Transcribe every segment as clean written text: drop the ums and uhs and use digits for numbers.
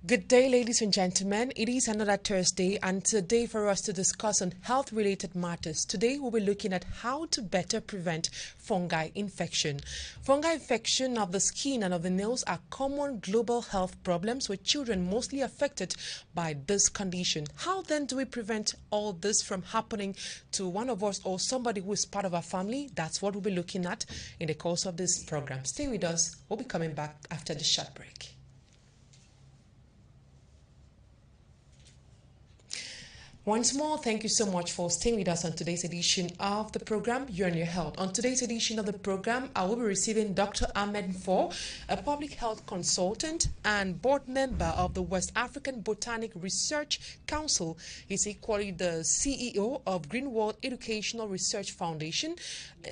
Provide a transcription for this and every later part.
Good day, ladies and gentlemen. It is another Thursday and today for us to discuss on health-related matters. Today we'll be looking at how to better prevent fungi infection. Fungi infection of the skin and of the nails are common global health problems with children mostly affected by this condition. How then do we prevent all this from happening to one of us or somebody who is part of our family? That's what we'll be looking at in the course of this program. Stay with us. We'll be coming back after the short break. Once more, thank you so much for staying with us on today's edition of the program, You're in Your Health. On today's edition of the program, I will be receiving Dr. Ahmed Mfor, a public health consultant and board member of the West African Botanic Research Council. He's equally the CEO of Greenworld Educational Research Foundation,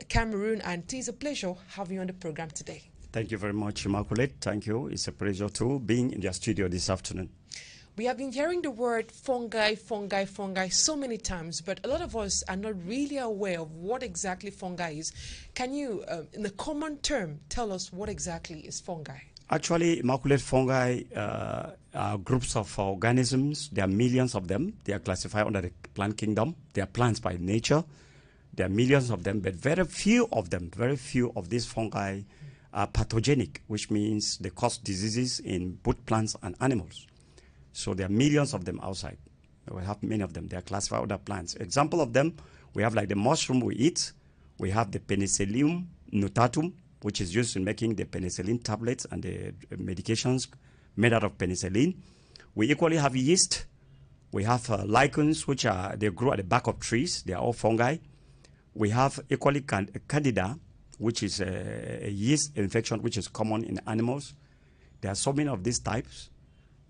Cameroon, and it is a pleasure having you on the program today. Thank you very much, Immaculate. Thank you. It's a pleasure too being in your studio this afternoon. We have been hearing the word fungi so many times, but a lot of us are not really aware of what exactly fungi is. Can you, in a common term, tell us what exactly is fungi? Actually, Immaculate, fungi are groups of organisms. There are millions of them. They are classified under the plant kingdom. They are plants by nature. There are millions of them, but very few of these fungi are pathogenic, which means they cause diseases in both plants and animals. So there are millions of them outside. We have many of them. They are classified under plants. Example of them, we have like the mushroom we eat. We have the Penicillium notatum, which is used in making the penicillin tablets and the medications made out of penicillin. We equally have yeast. We have lichens, which they grow at the back of trees. They are all fungi. We have equally candida, which is a yeast infection, which is common in animals. There are so many of these types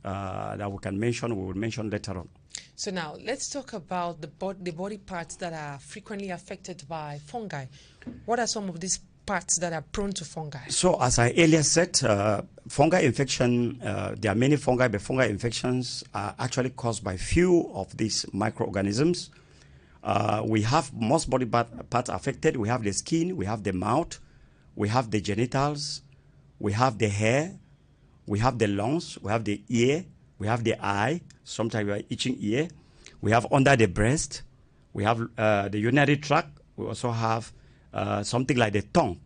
that we will mention later on. So now let's talk about the body parts that are frequently affected by fungi. What are some of these parts that are prone to fungi? So as I earlier said, fungi infection, there are many fungi, but fungi infections are actually caused by few of these microorganisms. We have most body parts affected. We have the skin, we have the mouth, we have the genitals, we have the hair, we have the lungs, we have the ear, we have the eye, sometimes we are itching ear. We have under the breast, we have the urinary tract. We also have something like the tongue,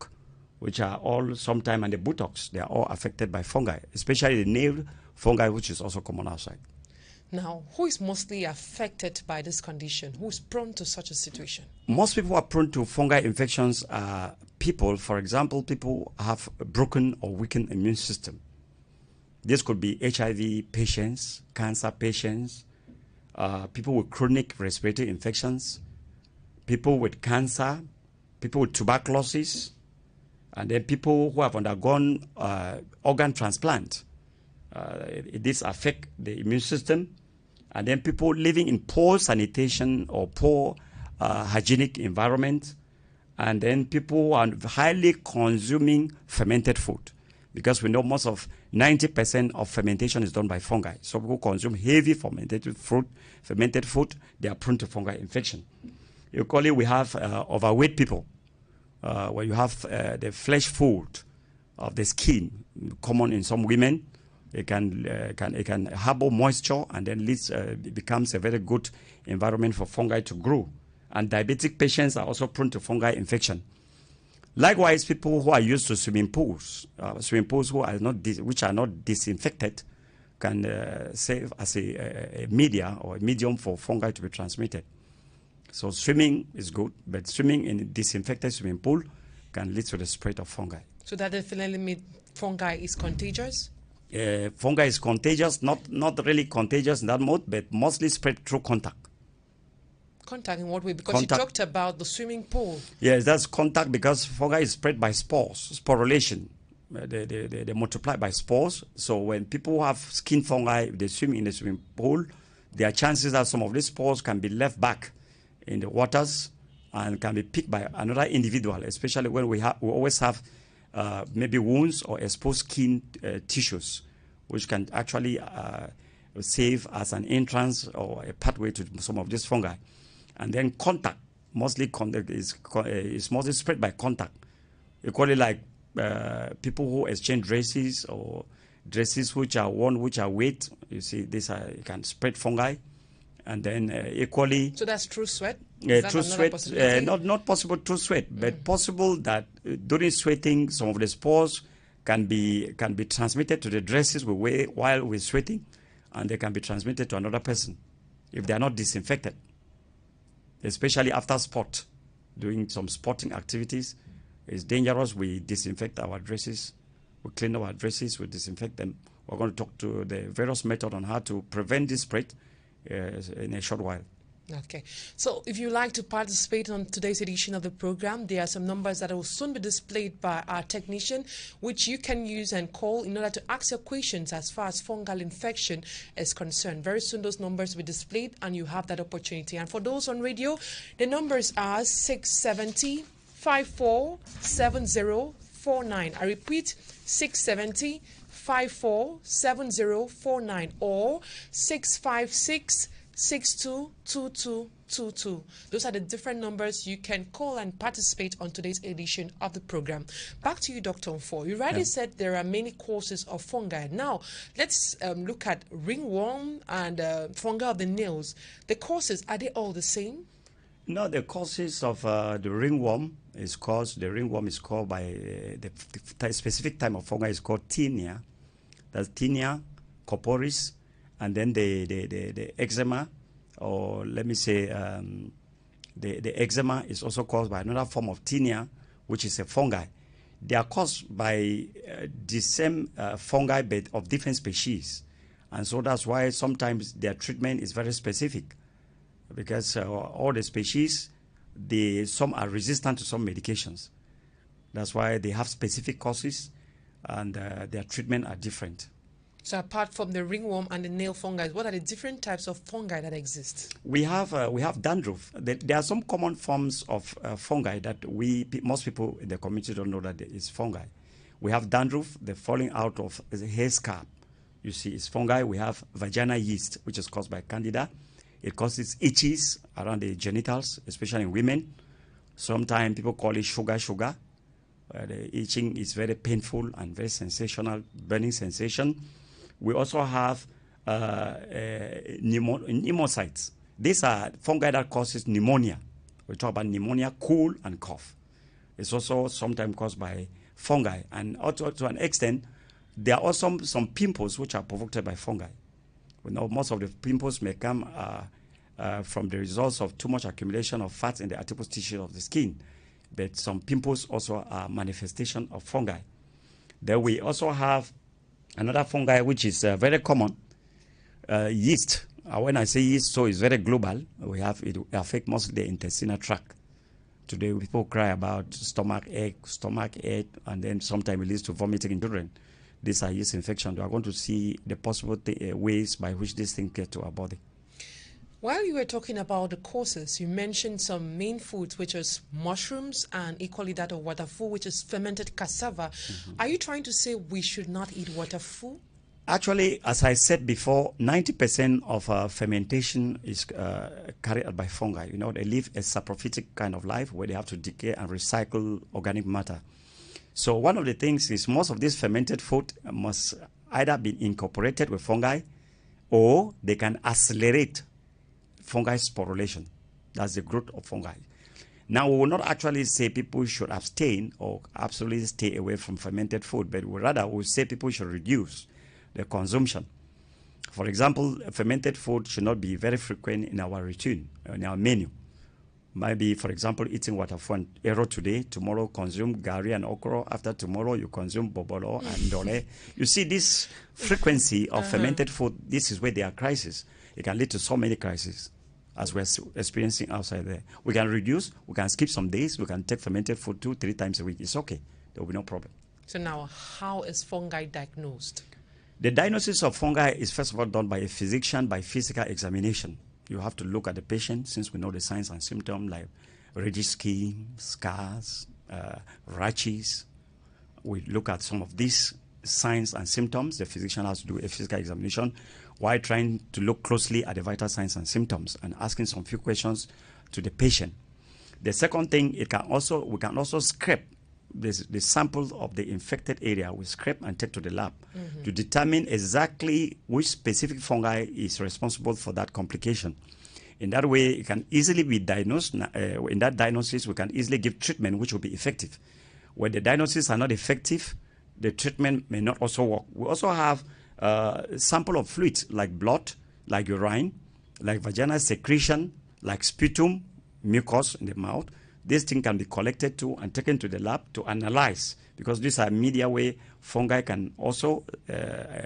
which are all sometimes, and the buttocks. They are all affected by fungi, especially the nail fungi, which is also common outside. Now, who is mostly affected by this condition? Who is prone to such a situation? Most people who are prone to fungi infections are people, for example, people who have a broken or weakened immune system. This could be HIV patients, cancer patients, people with chronic respiratory infections, people with cancer, people with tuberculosis, and then people who have undergone organ transplant. This affects the immune system. And then people living in poor sanitation or poor hygienic environment. And then people who are highly consuming fermented food. Because we know most of 90% of fermentation is done by fungi. So people consume heavy fermented food, they are prone to fungal infection. Equally, we have overweight people, where you have the flesh food of the skin, common in some women. It can harbor moisture and then it becomes a very good environment for fungi to grow. And diabetic patients are also prone to fungal infection. Likewise, people who are used to swimming pools which are not disinfected, can serve as a media or a medium for fungi to be transmitted. So swimming is good, but swimming in a disinfected swimming pool can lead to the spread of fungi. So that definitely means fungi is contagious? Fungi is contagious, not really contagious in that mode, but mostly spread through contact. Contact in what way? Because you talked about the swimming pool. Yes, that's contact because fungi is spread by spores, sporulation. They multiply by spores. So when people have skin fungi, they swim in the swimming pool, there are chances that some of these spores can be left back in the waters and can be picked by another individual, especially when we always have maybe wounds or exposed skin tissues, which can actually serve as an entrance or a pathway to some of these fungi. And then contact, mostly contact is mostly spread by contact. Equally like people who exchange races or dresses which are worn, which are wet. You see, these are, you can spread fungi. And then equally... So that's through sweat? Through sweat, not possible through sweat, but possible that during sweating, some of the spores can be transmitted to the dresses we wear while we're sweating, and they can be transmitted to another person if they are not disinfected, especially after sport. Doing some sporting activities, it's dangerous. We disinfect our dresses, we clean our dresses, we disinfect them. We're going to talk to the various methods on how to prevent this spread in a short while. Okay, so if you like to participate on today's edition of the program, there are some numbers that will soon be displayed by our technician, which you can use and call in order to ask your questions as far as fungal infection is concerned. Very soon those numbers will be displayed and you have that opportunity. And for those on radio, the numbers are 670 547049. I repeat, 670 547049 or 656 622222. Those are the different numbers you can call and participate on today's edition of the program. Back to you, Dr. Mfor. You already said there are many causes of fungi. Now, let's look at ringworm and fungi of the nails. The causes, are they all the same? No, the causes of the ringworm is caused by the specific type of fungi is called tinea. That's tinea corporis. And then the eczema, or let me say the eczema is also caused by another form of tinea, which is a fungi. They are caused by the same fungi but of different species. And so that's why sometimes their treatment is very specific, because all the species, some are resistant to some medications. That's why they have specific causes and their treatment are different. So apart from the ringworm and the nail fungi, what are the different types of fungi that exist? We have dandruff. There are some common forms of fungi that most people in the community don't know that it's fungi. We have dandruff, the falling out of the hair scalp. You see, it's fungi. We have vaginal yeast, which is caused by candida. It causes itches around the genitals, especially in women. Sometimes people call it sugar. The itching is very painful and very sensational, burning sensation. We also have pneumocytes. These are fungi that causes pneumonia. We talk about pneumonia, cold, and cough. It's also sometimes caused by fungi. And also to an extent, there are also some pimples which are provoked by fungi. We know most of the pimples may come from the results of too much accumulation of fats in the adipose tissue of the skin. But some pimples also are manifestation of fungi. Then we also have another fungi which is very common, yeast. When I say yeast, so it's very global. It affects mostly the intestinal tract. Today, people cry about stomach ache, and then sometimes it leads to vomiting in children. These are yeast infections. We are going to see the possible ways by which this thing gets to our body. While you were talking about the causes, you mentioned some main foods, which is mushrooms, and equally that of waterfowl, which is fermented cassava. Are you trying to say we should not eat waterfowl? Actually, as I said before, 90% of fermentation is carried out by fungi. You know, they live a saprophytic kind of life where they have to decay and recycle organic matter. So one of the things is most of this fermented food must either be incorporated with fungi or they can accelerate fungi sporulation. That's the growth of fungi. Now, we will not actually say people should abstain or absolutely stay away from fermented food, but rather we'll say people should reduce the consumption. For example, fermented food should not be very frequent in our routine, in our menu. Maybe, for example, eating waterfowl and ero today, tomorrow consume gari and okra, after tomorrow you consume bobolo and dole. You see this frequency of fermented food, this is where there are crises. It can lead to so many crises as we're experiencing outside there. We can reduce, we can skip some days, we can take fermented food 2-3 times a week. It's okay. There will be no problem. So now, how is fungi diagnosed? The diagnosis of fungi is first of all done by a physician by physical examination. You have to look at the patient, since we know the signs and symptoms like reddish skin, scars, rashes. We look at some of these signs and symptoms. The physician has to do a physical examination while trying to look closely at the vital signs and symptoms and asking some few questions to the patient. The second thing, we can also scrape the sample of the infected area, we scrape and take to the lab to determine exactly which specific fungi is responsible for that complication. In that way, it can easily be diagnosed. In that diagnosis, we can easily give treatment which will be effective. When the diagnoses are not effective, the treatment may not also work. We also have sample of fluids like blood, like urine, like vaginal secretion, like sputum, mucus in the mouth. This thing can be collected too and taken to the lab to analyze, because these are media where fungi can also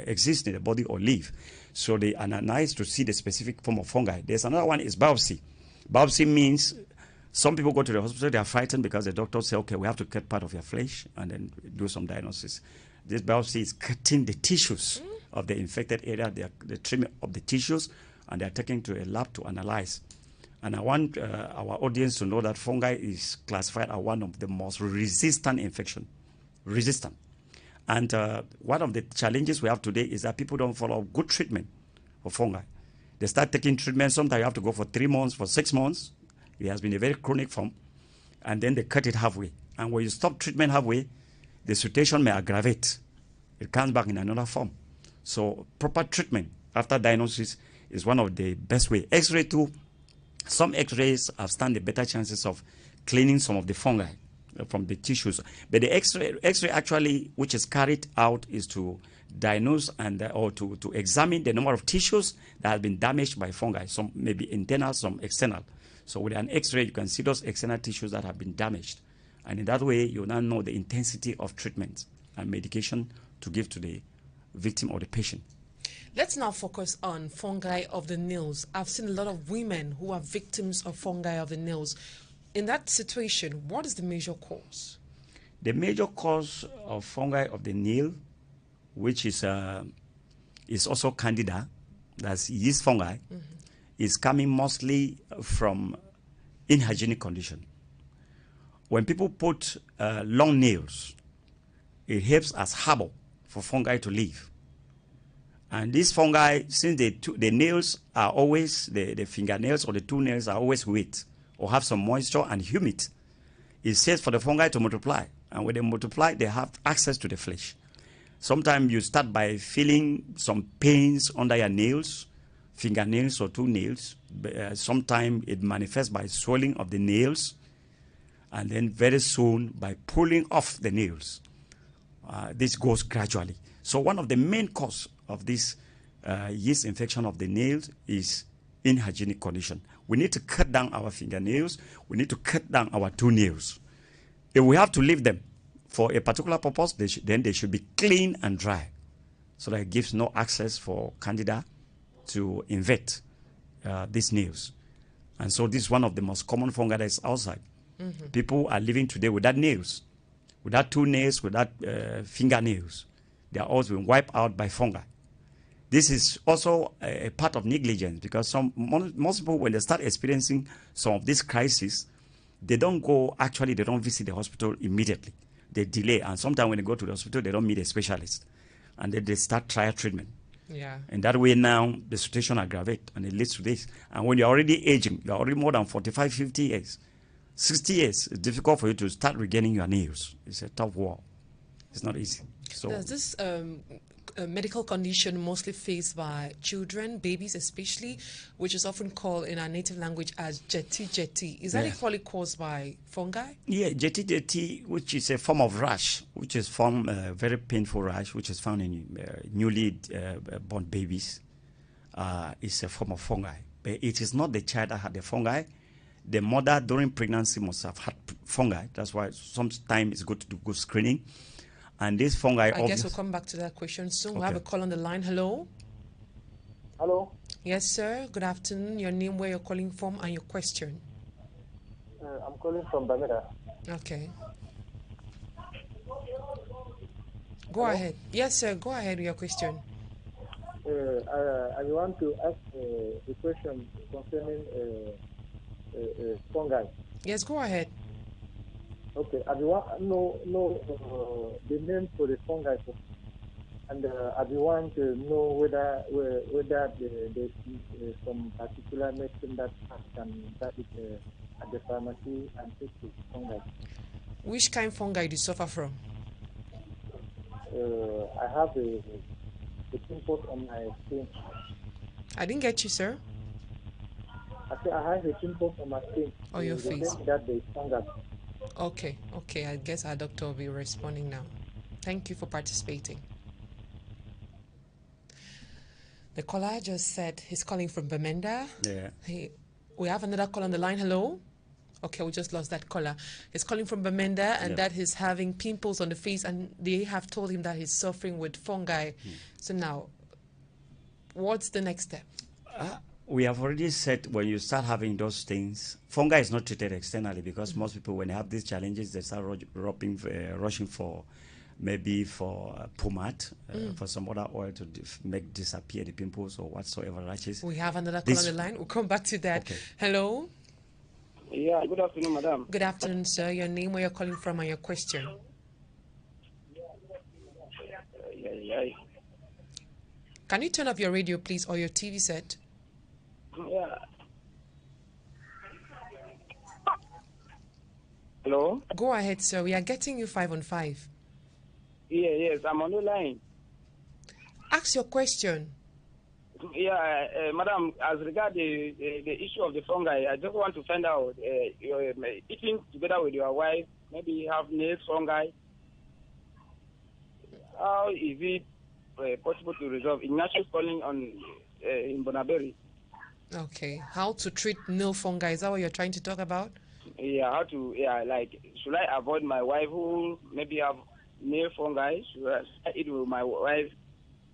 exist in the body or live. So they analyze to see the specific form of fungi. There's another one is biopsy. Biopsy means some people go to the hospital, they are frightened because the doctor say, okay, we have to cut part of your flesh and then do some diagnosis. This biopsy is cutting the tissues of the infected area, the treatment of the tissues, and they're taken to a lab to analyze. And I want our audience to know that fungi is classified as one of the most resistant infection. Resistant. And one of the challenges we have today is that people don't follow good treatment for fungi. They start taking treatment. Sometimes you have to go for 3 months, for 6 months. It has been a very chronic form. And then they cut it halfway. And when you stop treatment halfway, the situation may aggravate. It comes back in another form. So proper treatment after diagnosis is one of the best ways. X-ray too. Some X-rays have stand a better chances of cleaning some of the fungi from the tissues. But the X-ray actually, which is carried out, is to diagnose and or to examine the number of tissues that have been damaged by fungi. Some may be internal, some external. So with an X-ray, you can see those external tissues that have been damaged. And in that way, you now know the intensity of treatment and medication to give to the victim or the patient. Let's now focus on fungi of the nails. I've seen a lot of women who are victims of fungi of the nails. In that situation, what is the major cause? The major cause of fungi of the nail, which is also candida, that's yeast fungi, is coming mostly from inhygienic condition. When people put long nails, it helps as harbor for fungi to live. And these fungi, since the nails are always, the fingernails or the toenails are always wet or have some moisture and humid, it says for the fungi to multiply. And when they multiply, they have access to the flesh. Sometimes you start by feeling some pains under your nails, fingernails or toenails. Sometimes it manifests by swelling of the nails, and then very soon by pulling off the nails. This goes gradually. So one of the main causes of this yeast infection of the nails is inhygienic condition. We need to cut down our fingernails. We need to cut down our toenails. If we have to leave them for a particular purpose, then they should be clean and dry, so that it gives no access for candida to invade these nails. And so this is one of the most common fungi that is outside. People are living today without nails, without toenails, without fingernails. They are always being wiped out by fungi. This is also a part of negligence, because most people, when they start experiencing some of these crises, they don't visit the hospital immediately. They delay, and sometimes when they go to the hospital, they don't meet a specialist, and then they start trial treatment. Yeah. And that way now the situation aggravates, and it leads to this. And when you're already aging, you're already more than 45, 50 years, 60 years, it's difficult for you to start regaining your nails. It's a tough war. It's not easy. So does this medical condition mostly faced by children, babies especially, which is often called in our native language as jetty? Is that equally caused by fungi? Yeah, jetty, which is a form of rash, which is very painful rash, which is found in newly born babies, is a form of fungi. But it is not the child that had the fungi. The mother during pregnancy must have had fungi. That's why sometimes it's good to do good screening. And this fungi... I guess we'll come back to that question soon. Okay. We have a call on the line. Hello? Hello? Yes, sir. Good afternoon. Your name, where you're calling from, and your question. I'm calling from Bermuda. Okay. Go ahead. Yes, sir. Go ahead with your question. I want to ask a question concerning fungi. Yes, go ahead. Okay, I want to know the name for the fungi, and I want to know whether there's some particular medicine that can get it at the pharmacy and take the fungi. Which kind of fungi do you suffer from? I have a pimples on my skin. I didn't get you, sir. I say I have a pimples on my skin. Or your They face. say that there is fungus. Okay. I guess our doctor will be responding now. Thank you for participating. The caller just said he's calling from Bamenda. Yeah. We have another call on the line. Hello? Okay, we just lost that caller. He's calling from Bamenda and that he's having pimples on the face, and they have told him that he's suffering with fungi. So now, what's the next step? We have already said when you start having those things, fungi is not treated externally because most people, when they have these challenges, they start rushing for maybe for pomade, for some other oil to make disappear the pimples or whatsoever rashes. We have another call on the line. We'll come back to that. Okay. Hello? Yeah, good afternoon, madam. Good afternoon, sir. Your name, where you're calling from, and your question. Can you turn off your radio, please, or your TV set? Yeah. Hello? Go ahead, sir. We are getting you 5 on 5. Yes, I'm on the line. Ask your question. Yeah, madam, as regards the issue of the fungi, I just want to find out, you're eating together with your wife, maybe you have nail fungi. How is it possible to resolve? Ignacio calling on in Bonaberry. Okay. How to treat nail fungi? Is that what you're trying to talk about? Yeah, how to, like, should I avoid my wife who maybe have nail fungi? Should I eat with my wife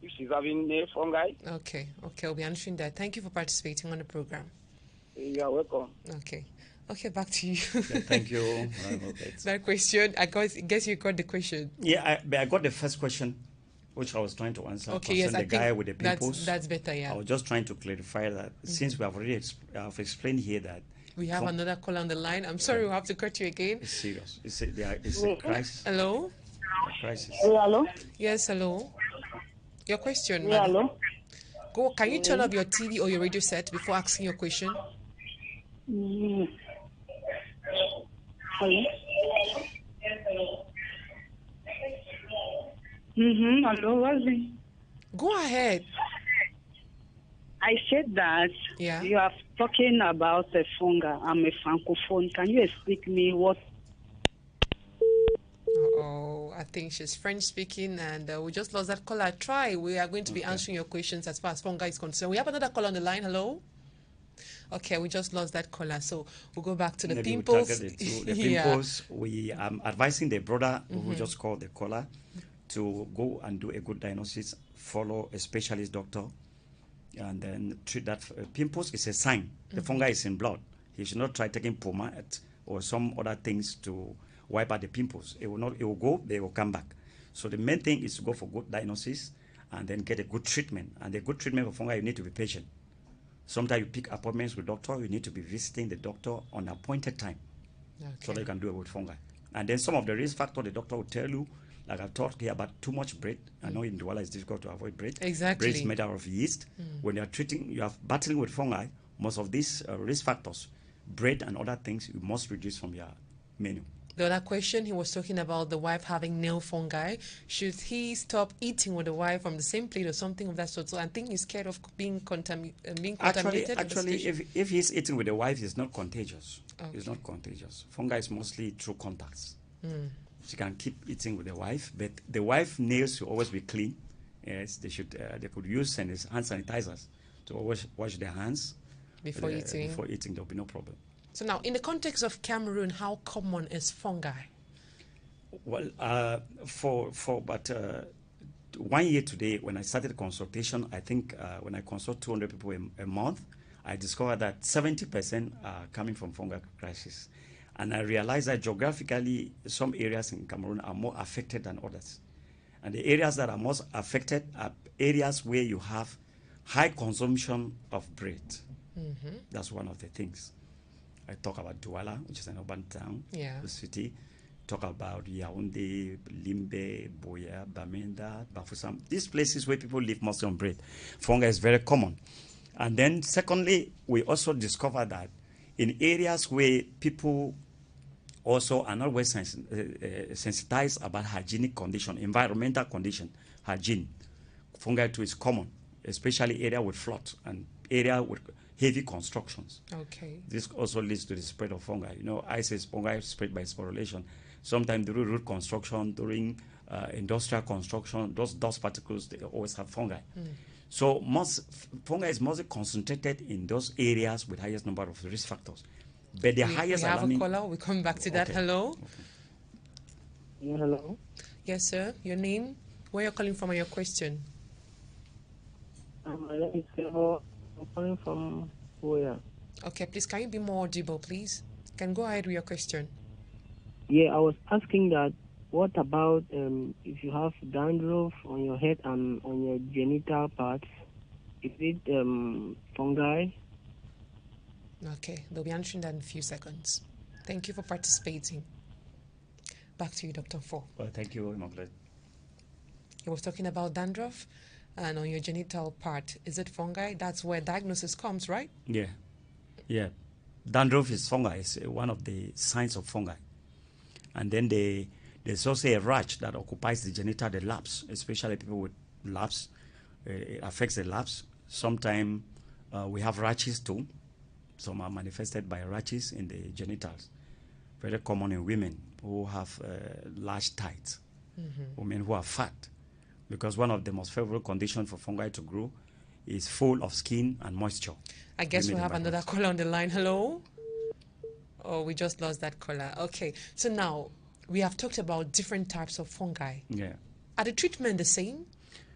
if she's having nail fungi? Okay, I'll be answering that. Thank you for participating on the program. You're welcome. Okay, back to you. Thank you. That question, I guess you got the question. Yeah, I got the first question, which I was trying to answer. Okay, yes, I the guy with the pimples. that's better, yeah. I was just trying to clarify that since we have already explained here that we have another call on the line. I'm sorry, we'll have to cut you again. it's serious. It's a crisis. Hello? Crisis. Hello? Yes, hello. Your question, Yeah, madam. hello? Can you turn off your TV or your radio set before asking your question? Mm. Hello? Hello, what's it? Go ahead. I said that you are talking about a fungi. I'm a francophone. Can you explain me what? I think she's French speaking, and we just lost that caller. Try. We are going to be answering your questions as far as fungi is concerned. We have another call on the line. Hello? Okay, we just lost that caller, so we'll go back to the pimples. The pimples, we am advising the brother who just called the caller to go and do a good diagnosis, follow a specialist doctor, and then treat that. Pimples is a sign. The fungi is in blood. He should not try taking pomade or some other things to wipe out the pimples. It will not. It will go. They will come back. So the main thing is to go for good diagnosis and then get a good treatment. And the good treatment for fungi, you need to be patient. Sometimes you pick appointments with doctor. You need to be visiting the doctor on appointed time, so that you can do it with fungi. And then some of the risk factor the doctor will tell you, like I've talked here about too much bread. I know in Douala it's difficult to avoid bread. Exactly. Bread is made out of yeast. When you are battling with fungi, most of these risk factors, bread and other things, you must reduce from your menu. The other question, he was talking about the wife having nail fungi. Should he stop eating with the wife from the same plate or something of that sort? So I think he's scared of being contaminated. Actually, if he's eating with the wife, it's not contagious. Okay. It's not contagious. Fungi is mostly through contacts. She can keep eating with the wife, but the wife nails should always be clean. Yes, they should. They could use hand sanitizers to always wash their hands before eating. Before eating, there'll be no problem. So now, in the context of Cameroon, how common is fungi? Well, but 1 year today, when I started the consultation, I think when I consult 200 people a month, I discovered that 70% are coming from fungal crisis. And I realized that geographically, some areas in Cameroon are more affected than others. And the areas that are most affected are areas where you have high consumption of bread. That's one of the things. I talk about Douala, which is an urban town, the city. Talk about Yaoundé, Limbe, Boya, Bamenda, Bafoussam. These places where people live mostly on bread. Fungi is very common. And then secondly, we also discovered that in areas where people also are not well sensitized about hygienic condition, environmental condition, hygiene. Fungi too is common, especially area with flood and area with heavy constructions. Okay. This also leads to the spread of fungi. You know, I say fungi spread by sporulation. Sometimes during road construction, during industrial construction, those dust particles, they always have fungi. So fungi is mostly concentrated in those areas with highest number of risk factors. But the highest we have a caller. We'll come back to that. Okay. Hello? Okay. Yeah, hello? Yes, sir. Your name? Where you're calling from and your question? My name is Kemo. I'm calling from where? Okay, please, can you be more audible, please? Can go ahead with your question. Yeah, I was asking that what about if you have dandruff on your head and on your genital parts? Is it fungi? Okay, they'll be answering that in a few seconds. Thank you for participating. Back to you, Dr. Fo. Well, thank you, Immaculate. He was talking about dandruff and on your genital part. Is it fungi? That's where diagnosis comes, right? Yeah. Yeah. Dandruff is fungi. It's one of the signs of fungi. And then there's also a rash that occupies the genital, the laps, especially people with laps. It affects the laps. Sometimes we have rashes too. Some are manifested by rashes in the genitals. Very common in women who have large tights, women who are fat. Because one of the most favorable conditions for fungi to grow is full of skin and moisture. I guess we'll have another caller on the line. Hello? Oh, we just lost that caller. Okay, so now we have talked about different types of fungi. Yeah. Are the treatments the same?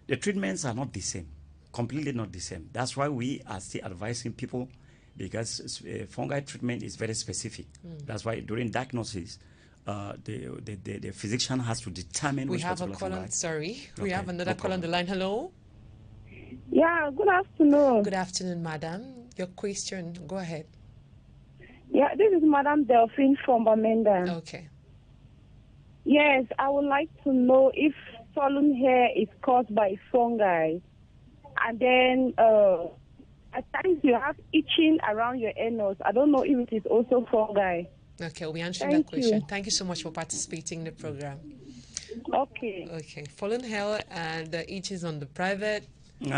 The treatments are not the same, completely not the same. That's why we are still advising people, because fungi treatment is very specific. That's why during diagnosis, the physician has to determine which particular fungi. We have another call on the line. Hello? Yeah, good afternoon. Good afternoon, madam. Your question, go ahead. Yeah, this is Madam Delphine from Bamenda. Okay. Yes, I would like to know if swollen hair is caused by fungi. And then at times you have itching around your anus. I don't know if it is also fungi. Okay, we'll be answering that question. Thank you so much for participating in the program. Okay. Okay, fallen hair and the itches on the private. We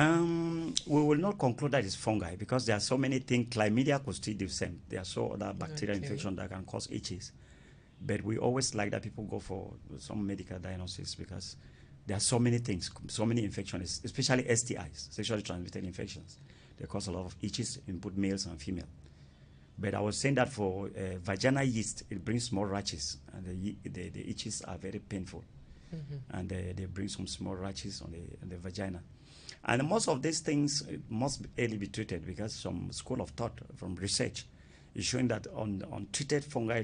will not conclude that it's fungi because there are so many things. Chlamydia could still do the same. There are so other bacterial infections that can cause itches. But we always like that people go for some medical diagnosis because there are so many things, so many infections, especially STIs, sexually transmitted infections. They cause a lot of itches in both males and female. But I was saying that for vaginal yeast, it brings small rashes, and the itches are very painful. And they bring some small rashes on the vagina. And most of these things must early be treated because some school of thought from research is showing that on treated fungi,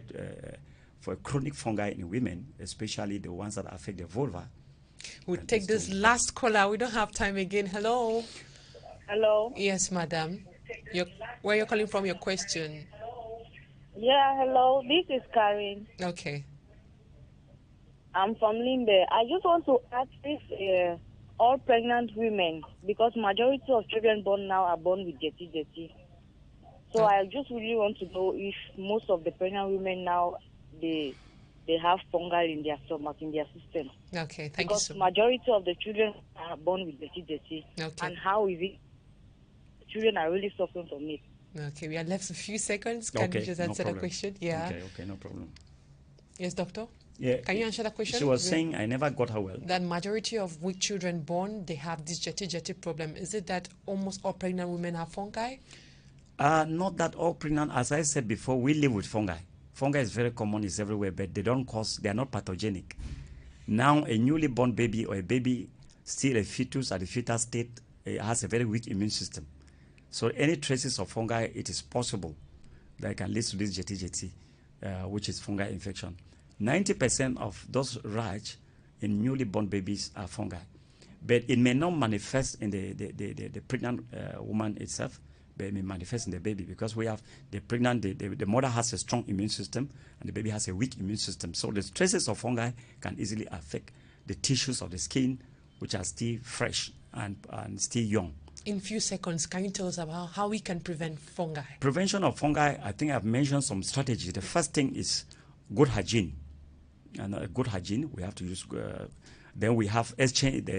for chronic fungi in women, especially the ones that affect the vulva. We'll take this last caller. We don't have time again. Hello? Hello? Yes, madam. Where you're calling from, your question? Yeah, hello. This is Karen. Okay. I'm from Limbe. I just want to ask if all pregnant women, because majority of children born now are born with jetty. So I just really want to know if most of the pregnant women now, they have fungi in their stomach, in their system. Okay, thank you so much. Because majority of the children are born with jetty. Okay. And how is it? Children are really suffering from it. Okay, we are left a few seconds. Can you just answer the question? Yeah. Okay, no problem. Yes, doctor? Yeah. Can you answer that question? She was saying, I never got her well. That majority of weak children born, they have this jetty problem. Is it that almost all pregnant women have fungi? Not that all pregnant. As I said before, we live with fungi. Fungi is very common, it's everywhere, but they are not pathogenic. Now, a newly born baby or a baby, still a fetus at the fetal state, has a very weak immune system. So any traces of fungi, it is possible that can lead to this jetty, which is fungal infection. 90% of those rash in newly born babies are fungi. But it may not manifest in the pregnant woman itself, but it may manifest in the baby because we have the pregnant, the mother has a strong immune system and the baby has a weak immune system. So the traces of fungi can easily affect the tissues of the skin, which are still fresh and still young. In few seconds, can you tell us about how we can prevent fungi? Prevention of fungi, I think I've mentioned some strategies. The first thing is good hygiene. And good hygiene, we have to use. Then we have exchange.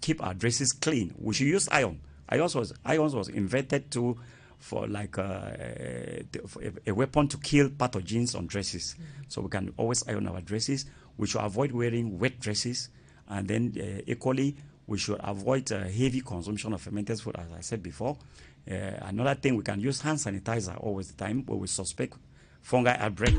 Keep our dresses clean. We should use iron. Irons was invented for like a weapon to kill pathogens on dresses. So we can always iron our dresses. We should avoid wearing wet dresses, and then equally we should avoid heavy consumption of fermented food, as I said before. Another thing, we can use hand sanitizer always the time when we suspect fungi outbreak.